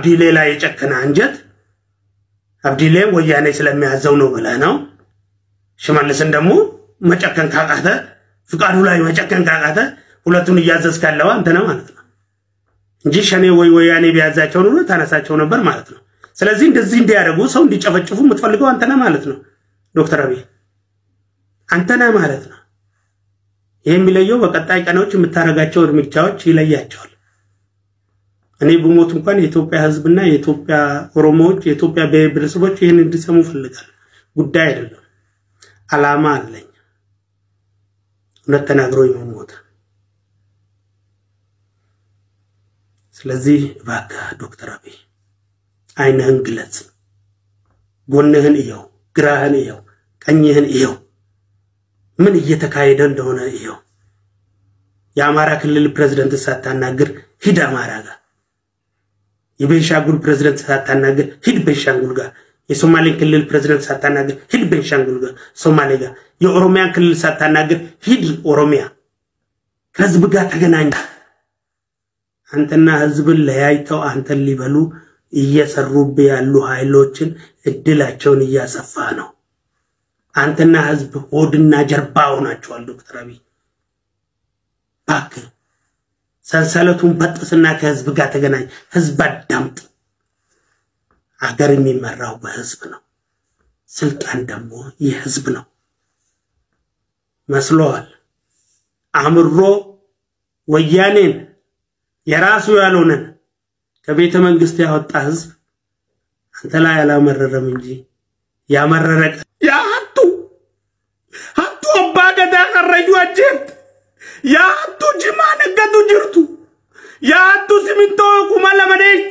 አብዲሌ ላይ የጨከነ አንጀት አብዲሌ ወያኔ ስለሚያዘው ነው ብለህ ነው ሽመልስን ደግሞ መጨከን ካቃተ ፍቃዱ ላይ መጨከን ካቃተ ሁለቱን እያዘዝ ካለው አንተ ነው ማለት ነው እንጂ ሸኔ ወያኔ ቢያዛቸው ነው ታነሳቸው ነበር ማለት ነው ስለዚህ እንደዚህ እንዲያደርጉ ሰው እንዲጨፈጭፉ የምትፈልገው አንተ ነህ ማለት ነው ዶክተር አብይ አንተ ነህ ማለት ነው የሚለየው በቀጣይ ቀኖች የምታረጋቸው እርምጃዎች ይለያቸዋል እኔ በሞት እንኳን የኢትዮጵያ ህዝብና የኢትዮጵያ ኦሮሞዎች የኢትዮጵያ ብሔረሰቦች ይሄን እንዲሰሙ ፈልጋለሁ ጉዳይ አይደለም አላማ አለኝ ለተናግሮኝ ሞት ስለዚህ ባካ ዶክተር አብይ አይነህን ግለጽ ጎንህን እየው ግራህን እየው ቀኝህን እየው ምን እየተካሄደ እንደሆነ እየው የአማራ ክልል ፕሬዝዳንት ሳታናግር ሂድ አማራ ጋር የቤንሻንጉል ፕሬዝዳንት ሳታናግር ሂድ ቤንሻንጉል ጋር የሶማሌ ክልል ፕሬዝዳንት ሳታናግር ሂድ ቤንሻንጉል ጋር ሶማሌ ጋር የኦሮሚያ ክልል ሳታናግር ሂድ ኦሮሚያ ከህዝብ ጋር ተገናኝ አንተና ህዝብን ለያይተው አንተን ሊበሉ እየሰሩብ ያሉ ኃይሎችን እድላቸውን እያሰፋ ነው አንተና ህዝብ ሆድና ጀርባ ሆናቸዋል ዶክተር አብይ ባክ ሰንሰለቱን በጥስና ከህዝብ ጋር ተገናኝ ህዝብ አዳምጥ አገር የሚመራው በህዝብ ነው ስልጣን ደግሞ የህዝብ ነው መስሎዋል አምሮ ወያኔን የራሱ ያልሆነን ከቤተ መንግስት ያወጣ ህዝብ አንተ ላይ ያላመረረም እንጂ ያመረረቀ ያ ሀቱ አባገዳ ቀረጁ አጀት ያ ሀቱ ጅማ ነገዱ ጅርቱ ያ ሀቱ ሲሚንቶ ኩማ ለመደይት